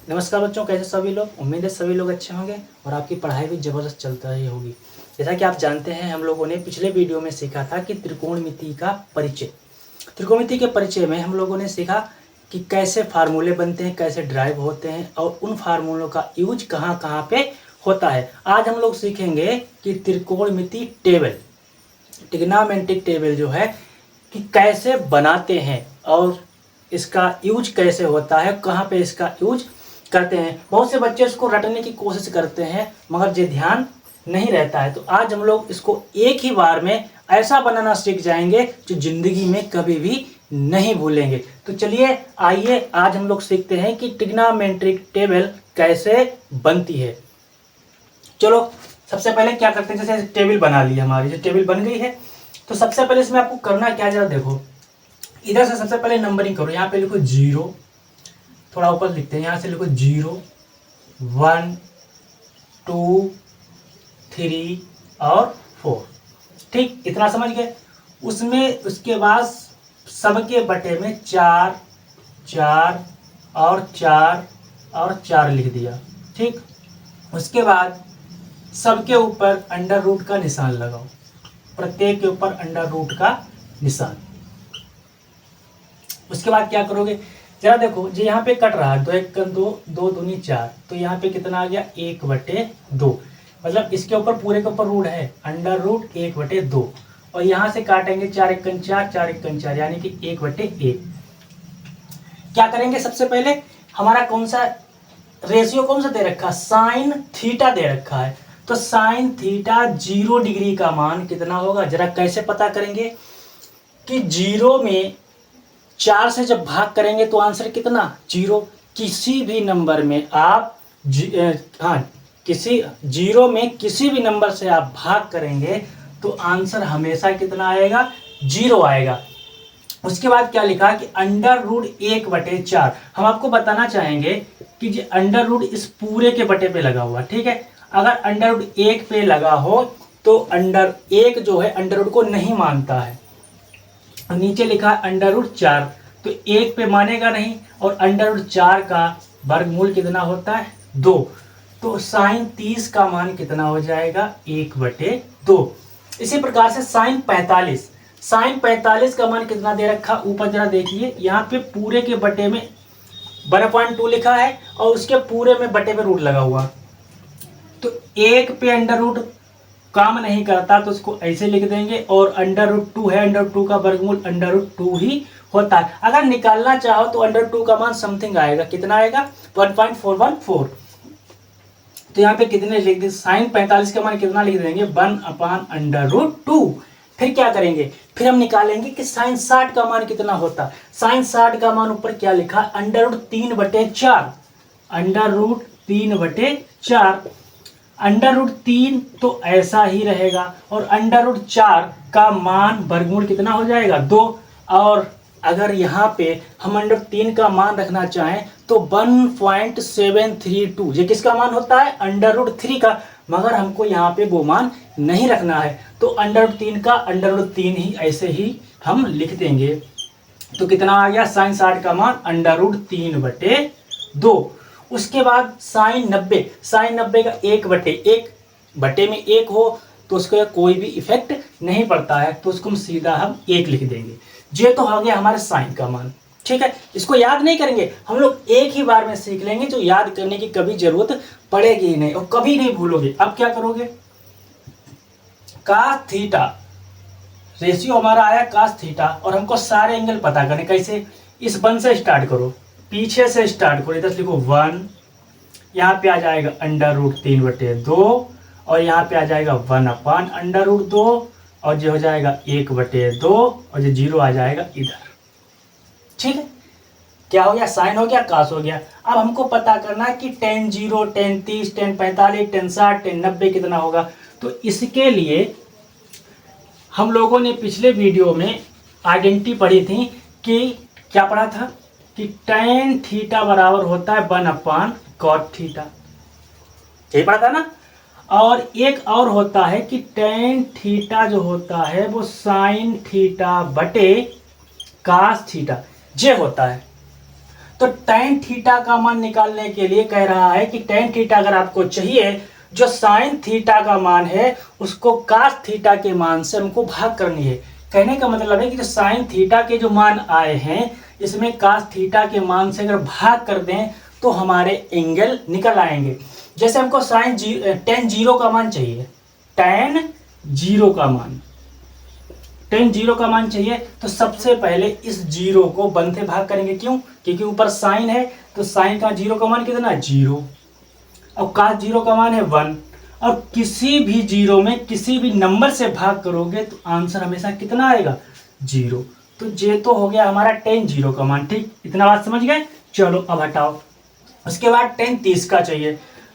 नमस्कार बच्चों, कैसे सभी लोग। उम्मीद है सभी लोग अच्छे होंगे और आपकी पढ़ाई भी ज़बरदस्त चलता ही होगी। जैसा कि आप जानते हैं, हम लोगों ने पिछले वीडियो में सीखा था कि त्रिकोणमिति का परिचय। त्रिकोणमिति के परिचय में हम लोगों ने सीखा कि कैसे फार्मूले बनते हैं, कैसे ड्राइव होते हैं और उन फार्मूलों का यूज कहाँ कहाँ पे होता है। आज हम लोग सीखेंगे कि त्रिकोणमिति टेबल, ट्रिग्नोमेट्रिक टेबल जो है कि कैसे बनाते हैं और इसका यूज कैसे होता है, कहाँ पे इसका यूज करते हैं। बहुत से बच्चे इसको रटने की कोशिश करते हैं मगर ये ध्यान नहीं रहता है। तो आज हम लोग इसको एक ही बार में ऐसा बनाना सीख जाएंगे जो जिंदगी में कभी भी नहीं भूलेंगे। तो चलिए आइए आज हम लोग सीखते हैं कि ट्रिग्नोमेट्रिक टेबल कैसे बनती है। चलो सबसे पहले क्या करते हैं, जैसे टेबल बना ली हमारी, जो टेबल बन गई है तो सबसे पहले इसमें आपको करना क्या है, जरा देखो। इधर से सबसे पहले नंबरिंग करो। यहाँ पे लिखो 0, थोड़ा ऊपर लिखते हैं, यहाँ से लिखो 0 1 2 3 और 4। ठीक, इतना समझ गए। उसमें उसके बाद सबके बटे में 4 4 और 4 और 4 लिख दिया। ठीक, उसके बाद सबके ऊपर अंडर रूट का निशान लगाओ, प्रत्येक के ऊपर अंडर रूट का निशान। उसके बाद क्या करोगे, जरा देखो, जो यहाँ पे कट रहा है 2 1 2 2 दूनी 4, तो यहाँ पे कितना आ गया 1/2। मतलब इसके ऊपर पूरे के ऊपर रूट है अंडर रूट 1/2 और यहाँ से काटेंगे 4 1 4 4 1 4 यानी कि 1/1। क्या करेंगे, सबसे पहले हमारा कौन सा रेशियो कौन सा दे रखा, साइन थीटा दे रखा है। तो साइन थीटा 0 डिग्री का मान कितना होगा, जरा कैसे पता करेंगे कि 0 में 4 से जब भाग करेंगे तो आंसर कितना 0। किसी भी नंबर में आप किसी 0 में किसी भी नंबर से आप भाग करेंगे तो आंसर हमेशा कितना आएगा, 0 आएगा। उसके बाद क्या लिखा कि अंडर रूट 1/4। हम आपको बताना चाहेंगे कि जो अंडर रूट इस पूरे के बटे पे लगा हुआ, ठीक है। अगर अंडर रूट 1 पे लगा हो तो अंडर 1 जो है अंडर रूट को नहीं मानता है। नीचे लिखा है अंडर रूट 4, तो 1 पे मानेगा नहीं और अंडर रूट 4 का वर्गमूल कितना होता है 2। तो साइन 30 का मान कितना हो जाएगा 1/2। इसी प्रकार से साइन 45 का मान कितना दे रखा, ऊपर जरा देखिए, यहाँ पे पूरे के बटे में 1/2 लिखा है और उसके पूरे में बटे पे रूट लगा हुआ। तो 1 पे अंडर रूट काम नहीं करता तो उसको ऐसे लिख देंगे और अंडर रूट 2 है, अंडर 2 का वर्गमूल अंडर रूट 2 ही होता है। अगर निकालना चाहो तो अंडर 2 का मान समथिंग आएगा, कितना आएगा 1.414। तो यहाँ पे कितने लिख दें, साइन 45 का मान कितना लिख देंगे 1/√2। फिर क्या करेंगे, फिर हम निकालेंगे कि साइन 60 का मान कितना होता। साइन 60 का मान ऊपर क्या लिखा, under root 3/4, under root 3/4। Under root 3 तो ऐसा ही रहेगा और अंडर रूट 4 का मान वर्गमूल कितना हो जाएगा 2। और अगर यहाँ पे हम अंडर 3 का मान रखना चाहें तो 1.732, ये किसका मान होता है अंडर रूट 3 का, मगर हमको यहाँ पे वो मान नहीं रखना है तो अंडर रूट 3 का अंडर रूट 3 ही ऐसे ही हम लिख देंगे। तो कितना आ गया, साइन 60 का मान अंडर रूट 3/2। उसके बाद साइन 90 का 1/1 बटे में 1 हो तो उसका कोई भी इफेक्ट नहीं पड़ता है, तो उसको हम सीधा 1 लिख देंगे। ये तो हो गया हमारे साइन का मान, ठीक है। इसको याद नहीं करेंगे, हम लोग एक ही बार में सीख लेंगे, जो याद करने की कभी जरूरत पड़ेगी ही नहीं और कभी नहीं भूलोगे। अब क्या करोगे, कास थीटा रेशियो हमारा आया कास थीटा और हमको सारे एंगल पता करने, कैसे, इस 1 से स्टार्ट करो, पीछे से स्टार्ट करो, इधर लिखो 1, यहाँ पे आ जाएगा अंडर रूट 3/2 और यहाँ पे आ जाएगा 1/√2 और जो हो जाएगा 1/2 और जो 0 आ जाएगा इधर। ठीक है, क्या हो गया, साइन हो गया, कास हो गया। अब हमको पता करना है कि tan 0, tan 30, tan 45, tan 60, tan 90 कितना होगा। तो इसके लिए हम लोगों ने पिछले वीडियो में आइडेंटिटी पढ़ी थी कि क्या पढ़ा था कि tan थीटा बराबर होता है 1/cot थीटा, यही पढ़ा था ना। और एक और होता है कि tan थीटा जो होता है वो sin थीटा बटे cos थीटा, ये होता है। तो tan थीटा का मान निकालने के लिए कह रहा है कि tan थीटा अगर आपको चाहिए, जो sin थीटा का मान है उसको cos थीटा के मान से हमको भाग करनी है। कहने का मतलब है कि जो sin थीटा के जो मान आए हैं इसमें cos थीटा के मान से अगर भाग कर दें तो हमारे एंगल निकल आएंगे। जैसे हमको tan जीरो का मान चाहिए, tan जीरो का मान, tan जीरो का मान चाहिए, तो सबसे पहले इस जीरो को 1 से भाग करेंगे। क्यों? क्योंकि ऊपर साइन है, तो साइन का जीरो का मान कितना है? 0। और cos जीरो का मान है 1। और किसी भी जीरो में किसी भी नंबर से भाग करोगे तो आंसर हमेशा कितना आएगा? 0। तो ये तो हो गया हमारा tan जीरो का मान। ठीक, इतना बात समझ गए? चलो अब हटाओ। उसके बाद tan 30 का चाहिए,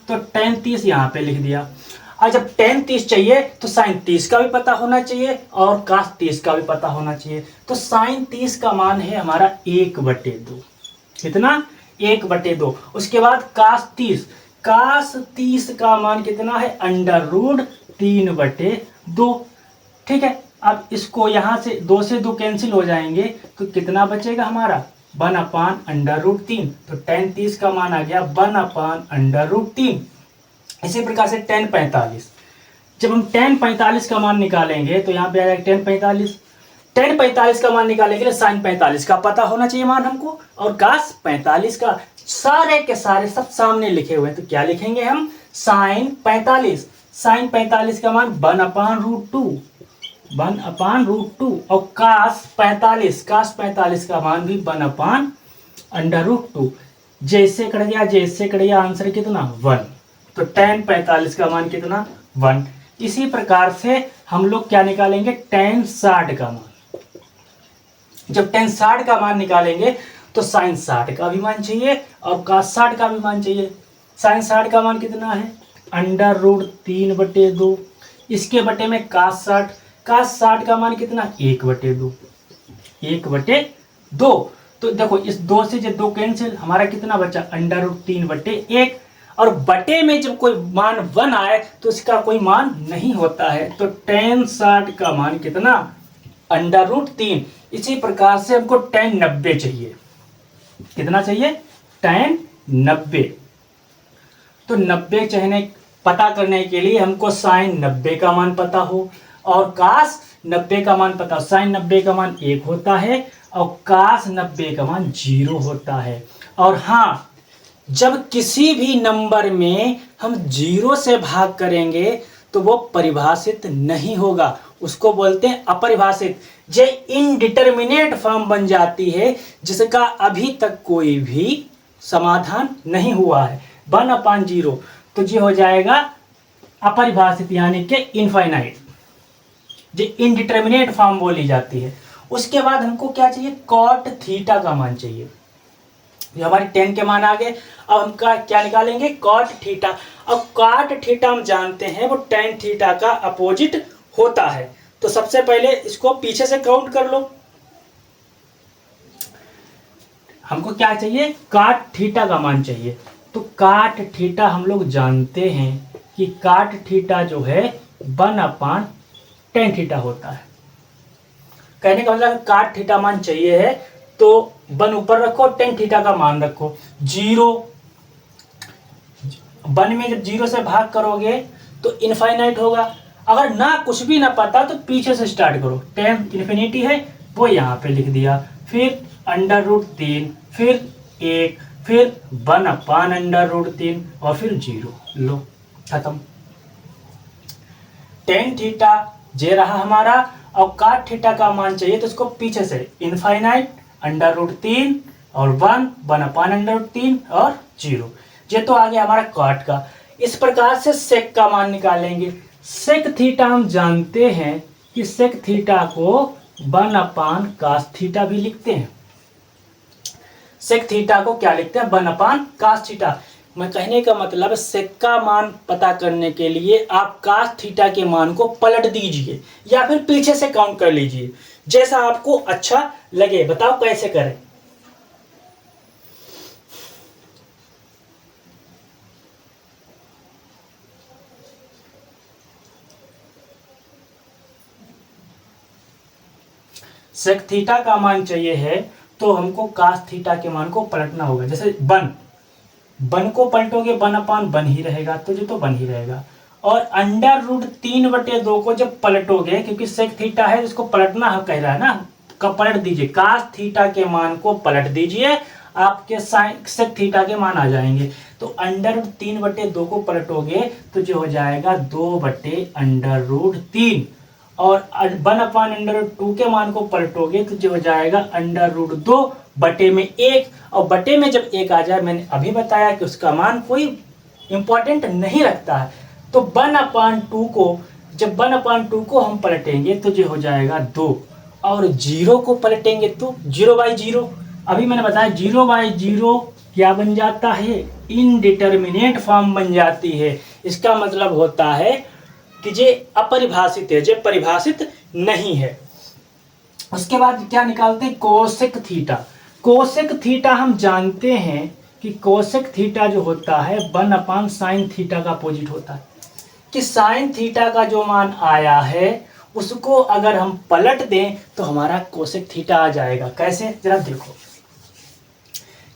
तो tan 30 यहाँ पे लिख दिया। और जब tan 30 चाहिए तो sin 30 का भी पता होना चाहिए और cos 30 का भी पता होना चाहिए। तो sin 30 का मान है हमारा 1/2। कितना? 1/2। उसके बाद cos 30 का मान कितना है? √3/2। ठीक है, अब इसको यहाँ से 2 से 2 कैंसिल हो जाएंगे तो कितना बचेगा हमारा? 1/√3। तो tan 30 का मान आ गया 1/√3। इसी प्रकार से tan 45, जब हम tan 45 का मान निकालेंगे तो यहाँ पे आ जाएगा tan 45 का मान निकालेंगे, sin 45 का पता होना चाहिए मान हमको, और cos 45 का। सारे के सारे सब सामने लिखे हुए हैं, तो क्या लिखेंगे हम? sin 45 का मान 1/√2 और cos 45 का मान भी 1/√2। जैसे कट गया आंसर कितना? 1। तो tan 45 का मान कितना? 1। इसी प्रकार से हम लोग क्या निकालेंगे? tan 60 का मान। जब tan 60 का मान निकालेंगे तो sin 60 का भी मान चाहिए और cos 60 का भी मान चाहिए। sin 60 का मान कितना है? √3/2। इसके बटे में cos 60 का मान कितना? 1/2। तो देखो इस 2 से जब 2 कैंसिल, हमारा कितना बचा? √3/1। और बटे में जब कोई मान 1 आए तो इसका कोई मान नहीं होता है, तो tan 60 का मान कितना? √3। इसी प्रकार से हमको tan 90 चाहिए। कितना चाहिए? tan 90। तो 90 चाहिए, पता करने के लिए हमको sin 90 का मान पता हो और cos 90 का मान पता हो। sin 90 का मान 1 होता है और cos 90 का मान 0 होता है। और हाँ, जब किसी भी नंबर में हम 0 से भाग करेंगे तो वो परिभाषित नहीं होगा, उसको बोलते हैं अपरिभाषित। ये इनडिटर्मिनेट फॉर्म बन जाती है जिसका अभी तक कोई भी समाधान नहीं हुआ है। 1/0 तो ये हो जाएगा अपरिभाषित, यानी कि इनफाइनाइट। जो इनडिटर्मिनेट फॉर्म बोली जाती है। उसके बाद हमको क्या चाहिए? cot थीटा का मान चाहिए। ये हमारे tan के मान आ गए। अब हम क्या निकालेंगे? cot theta. अब cot थीटा हम जानते हैं वो tan थीटा का अपोजिट होता है। तो सबसे पहले इसको पीछे से काउंट कर लो। हमको क्या चाहिए? cot थीटा का मान चाहिए। तो cot थीटा हम लोग जानते हैं कि cot थीटा जो है 1/tan थीटा होता है। कहने का मतलब cot थीटा मान चाहिए है तो 1 ऊपर रखो, tan थीटा का मान रखो 0। 1 में जब 0 से भाग करोगे तो इनफाइनाइट होगा। अगर ना कुछ भी ना पता तो पीछे से स्टार्ट करो। tan इन्फिनिटी है वो यहाँ पे लिख दिया, फिर √3, फिर 1, फिर 1/√3 और फिर 0। लो खत्म। tan थीटा जे रहा हमारा और cot थीटा का मान चाहिए तो इसको पीछे से इनफाइनाइट, √3 और 1/√3 और 0। ये तो आ गया हमारा cot का। इस प्रकार से sec का मान निकालेंगे। sec थीटा हम जानते हैं कि sec थीटा को 1/cos थीटा भी लिखते हैं। sec थीटा को क्या लिखते हैं? 1/cos theta. मैं कहने का मतलब sec का मान पता करने के लिए आप cos थीटा के मान को पलट दीजिए या फिर पीछे से काउंट कर लीजिए, जैसा आपको अच्छा लगे। बताओ कैसे करें? sec थीटा का मान चाहिए है तो हमको कास थीटा के मान को पलटना होगा। जैसे वन को पलटोगे 1/1 ही रहेगा, तो जो तो 1 ही रहेगा। और अंडर रूट 3/2 को जब पलटोगे, क्योंकि सेक थीटा है जिसको पलटना कह रहा है ना, कब पलट दीजिए, कास थीटा के मान को पलट दीजिए, आपके साइन सेक थीटा के मान आ जाएंगे। तो अंडर रूट 3/2 को पलटोगे तो जो हो जाएगा 2/√3, और 1/√2 के मान को पलटोगे तो जो हो जाएगा √2/1, और बटे में जब 1 आ जाए, मैंने अभी बताया कि उसका मान कोई इंपॉर्टेंट नहीं रखता है। तो 1/2 को जब 1/2 को हम पलटेंगे तो जो हो जाएगा 2, और 0 को पलटेंगे तो 0/0, अभी मैंने बताया 0/0 क्या बन जाता है, इनडिटर्मिनेट फॉर्म बन जाती है। इसका मतलब होता है कि ये अपरिभाषित है, ये परिभाषित नहीं है। उसके बाद क्या निकालते हैं, कोसेक थीटा। कोसेक थीटा हम जानते हैं कि कोसेक थीटा जो होता है 1/sin थीटा का अपोजिट होता है, कि साइन थीटा का जो मान आया है उसको अगर हम पलट दें तो हमारा कोसेक थीटा आ जाएगा। कैसे, जरा देखो,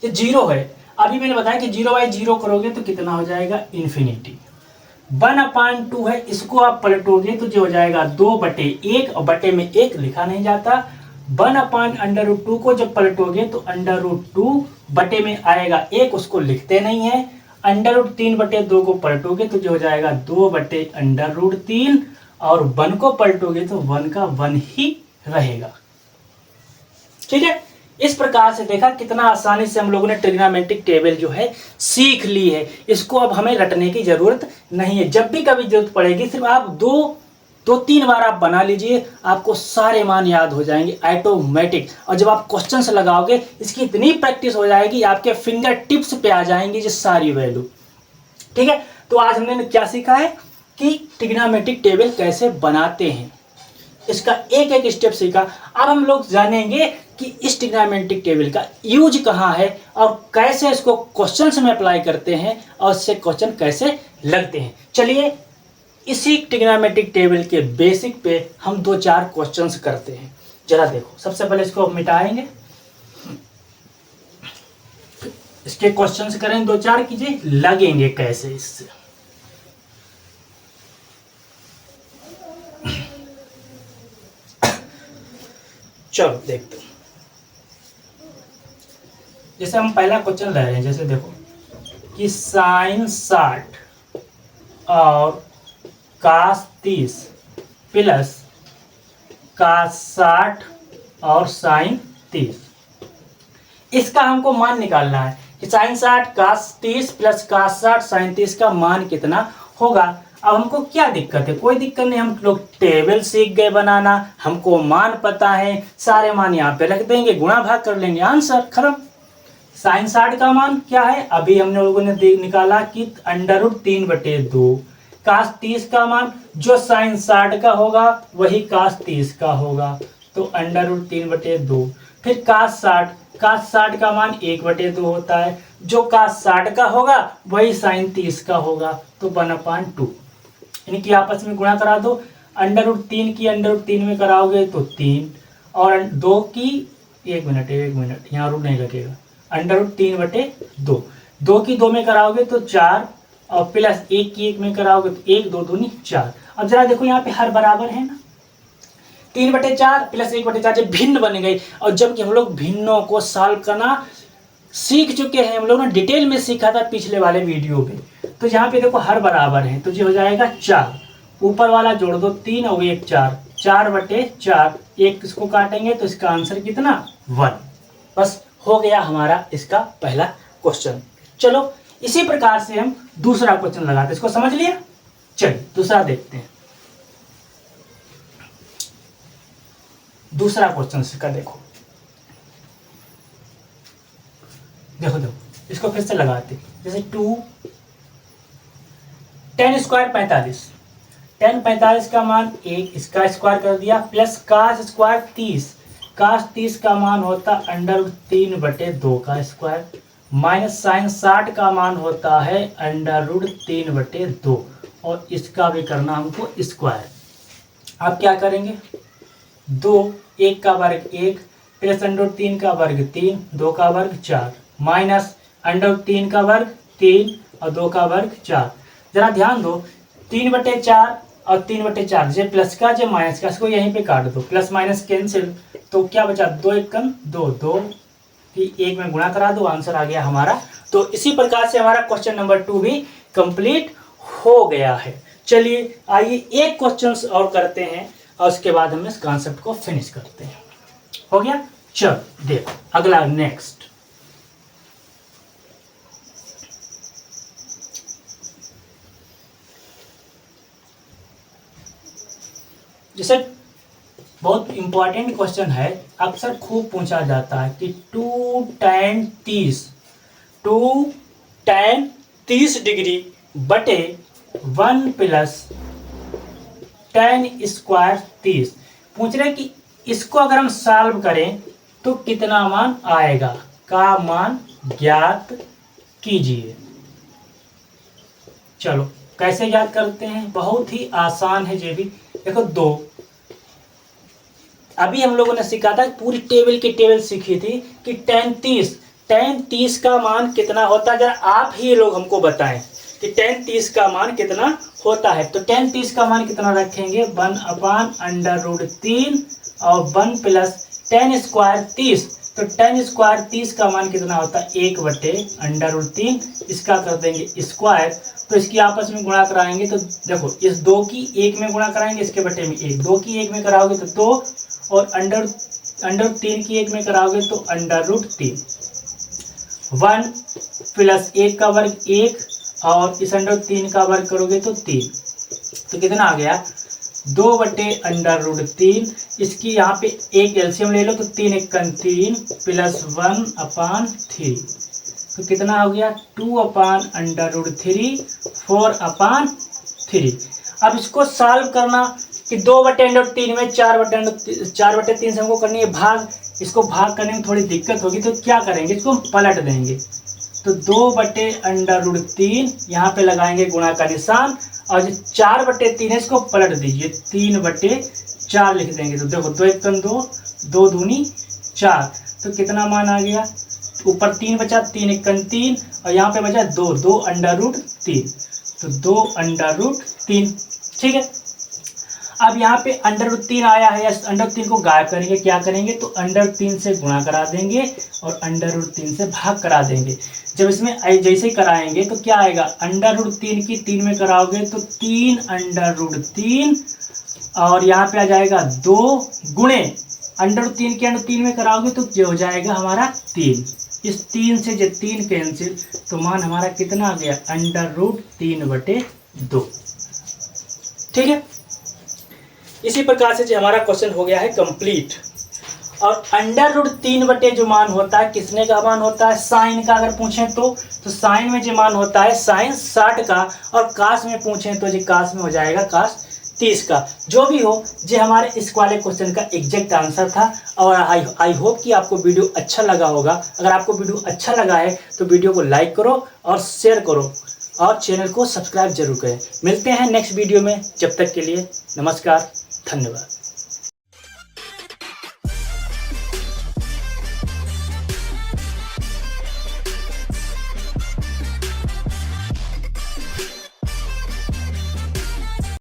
ये 0 है, अभी मैंने बताया कि 0/0 करोगे तो कितना हो जाएगा, इन्फिनिटी। 1/2 है, इसको आप पलटोगे तो जो हो जाएगा 2/1, और बटे में 1 लिखा नहीं जाता। 1/√2 को जब पलटोगे तो √2 बटे में आएगा 1, उसको लिखते नहीं है। √3/2 को पलटोगे तो जो हो जाएगा 2/√3, और 1 को पलटोगे तो 1 का 1 ही रहेगा। ठीक है, इस प्रकार से देखा कितना आसानी से हम लोगों ने ट्रिग्नोमेट्रिक टेबल जो है सीख ली है। इसको अब हमें रटने की जरूरत नहीं है, जब भी कभी जरूरत पड़ेगी सिर्फ आप दो तीन बार आप बना लीजिए, आपको सारे मान याद हो जाएंगे ऑटोमेटिक। और जब आप क्वेश्चन से लगाओगे इसकी इतनी प्रैक्टिस हो जाएगी, आपके फिंगर टिप्स पे आ जाएंगी ये सारी वैल्यू। ठीक है, तो आज हमने क्या सीखा है कि ट्रिग्नोमेट्रिक टेबल कैसे बनाते हैं, इसका एक एक स्टेप सीखा। अब हम लोग जानेंगे कि इस ट्रिग्नोमेट्रिक टेबल का यूज कहाँ है और कैसे इसको क्वेश्चंस में अप्लाई करते हैं और इससे क्वेश्चन कैसे लगते हैं। चलिए इसी ट्रिग्नोमेट्रिक टेबल के बेसिक पे हम 2-4 क्वेश्चंस करते हैं। जरा देखो, सबसे पहले इसको मिटाएंगे, इसके क्वेश्चंस करें 2-4, कीजिए लगेंगे कैसे इससे। चलो देखते हैं, जैसे हम पहला क्वेश्चन ले रहे हैं, जैसे देखो कि साइन 60 और कास 30 प्लस कास 60 और साइन 30, इसका हमको मान निकालना है कि साइन 60 कास 30 प्लस कास 60 साइन 30 का मान कितना होगा। अब हमको क्या दिक्कत है, कोई दिक्कत नहीं, हम लोग टेबल सीख गए बनाना, हमको मान पता है, सारे मान यहाँ पे रख देंगे, गुणा भाग कर लेंगे, आंसर खत्म। साइन 60 का मान क्या है, अभी हम लोगों ने निकाला कि √3/2। कास 30 का मान जो साइन 60 का होगा वही कास 30 का होगा, तो √3/2। फिर कास 60 का मान 1/2 होता है, जो कास 60 का होगा वही साइन 30 का होगा, तो 1/2। इनकी आपस में गुणा करा दो, √3 की √3 में कराओगे तो 3, और 2 की 1 मिनट यहाँ रूट नहीं लगेगा, √3/2, 2 की 2 में कराओगे तो 4, और प्लस 1 की 1 में कराओगे तो 1 2 दूनी 4। अब जरा देखो यहाँ पे हर बराबर है ना, 3/4 प्लस 1/4 जब भिन्न बन गई, और जबकि हम लोग भिन्नों को सॉल्व करना सीख चुके हैं, हम लोग ने डिटेल में सीखा था पिछले वाले वीडियो में। तो यहाँ पे देखो हर बराबर है, तो ये हो जाएगा 4, ऊपर वाला जोड़ दो 3 और 1 4, 4/4, 1 इसको काटेंगे तो इसका आंसर कितना 1। बस हो गया हमारा इसका पहला क्वेश्चन। चलो इसी प्रकार से हम दूसरा क्वेश्चन लगाते, इसको समझ लिया। चलिए दूसरा देखते हैं, दूसरा क्वेश्चन इसका देखो इसको फिर से लगाते, जैसे 2 10 स्क्वायर 45, 10 45 का मान 1, इसका स्क्वायर कर दिया, प्लस कास स्क्वायर 30, कास 30 का मान होता √3/2 का स्क्वायर, माइनस साइन 60 का मान होता है √3/2, और इसका भी करना हमको स्क्वायर। आप क्या करेंगे, 2 1 का वर्ग 1, प्लस √3 का वर्ग 3, 2 का वर्ग 4, माइनस √3 का वर्ग 3 और 2 का वर्ग 4। जरा ध्यान दो, 3/4 और 3/4, जे प्लस का जे माइनस का, इसको यहीं पे काट दो, प्लस माइनस कैंसिल, तो क्या बचा 2 एकम 2, 2 की 1 में गुणा करा दो, आंसर आ गया हमारा। तो इसी प्रकार से हमारा क्वेश्चन नंबर 2 भी कंप्लीट हो गया है। चलिए आइए एक क्वेश्चन और करते हैं और उसके बाद हम इस कॉन्सेप्ट को फिनिश करते हैं। हो गया, चल देखो अगला नेक्स्ट। जैसे बहुत इंपॉर्टेंट क्वेश्चन है, अक्सर खूब पूछा जाता है कि 2 tan 30 डिग्री बटे 1 प्लस tan स्क्वायर 30। पूछ रहे कि इसको अगर हम सॉल्व करें तो कितना मान आएगा, का मान ज्ञात कीजिए। चलो कैसे ज्ञात करते हैं, बहुत ही आसान है ये भी। देखो 2, अभी हम लोगों ने सीखा था, पूरी टेबल की टेबल सीखी थी कि tan 30 का मान कितना होता है। जरा आप ही लोग हमको बताएं कि tan 30 का मान कितना होता है। तो tan 30 का मान कितना रखेंगे, 1/√3 और 1 प्लस tan स्क्वायर 30। तो tan स्क्वायर 30 का मान कितना होता है, 1/√3। इसका कर देंगे स्क्वायर, तो इसकी आपस में गुणा कराएंगे तो देखो, इस 2 की 1 में गुणा कराएंगे, इसके बटे में 1, 2 की 1 में कराओगे तो 2, और √3 की 1 में कराओगे तो √3। 1 प्लस 1 का वर्ग 1 और इस √3 का वर्ग करोगे तो 3। तो कितना आ गया, 2/√3। इसकी यहाँ पे एक एलसीएम ले लो तो 3 एकम 3 प्लस 1/3, तो कितना हो गया 2/√3, 4/3। अब इसको सॉल्व करना कि 2/√3 में 4/3 से हमको करनी है भाग। इसको भाग करने में थोड़ी दिक्कत होगी, तो क्या करेंगे, इसको हम पलट देंगे। तो 2/√3 यहाँ पे लगाएंगे गुणा का निशान, और जो 4/3 है इसको पलट दीजिए, 3/4 लिख देंगे। तो देखो 2 एकम 2, 2 दूनी 4, तो कितना मान आ गया, ऊपर 3 बचा, 3 एकम 3 और यहाँ पे बचा 2, 2/3, तो 2/3। ठीक है, अब यहाँ पे √3 आया है, √3 को गायब करेंगे, क्या करेंगे, तो √3 से गुणा करा देंगे और √3 से भाग करा देंगे। जब इसमें जैसे कराएंगे तो क्या आएगा, √3 की 3 में कराओगे तो 3/√3, और यहाँ पे आ जाएगा 2 गुणे √3 के √3 में कराओगे तो जो हो जाएगा हमारा 3। इस 3 से जो 3 कैंसिल, तो मान हमारा कितना आ गया, √3/2। ठीक है, इसी प्रकार से जो हमारा क्वेश्चन हो गया है कंप्लीट। और √3 जो मान होता है, किसने का मान होता है, साइन का। अगर पूछें तो साइन में जो मान होता है साइन 60 का, और कास में पूछें तो जी कास में हो जाएगा कास 30 का। जो भी हो, जो हमारे इस वाले क्वेश्चन का एग्जैक्ट आंसर था। और आई होप कि आपको वीडियो अच्छा लगा होगा। अगर आपको वीडियो अच्छा लगा है तो वीडियो को लाइक करो और शेयर करो और चैनल को सब्सक्राइब जरूर करें। मिलते हैं नेक्स्ट वीडियो में, जब तक के लिए नमस्कार, धन्यवाद।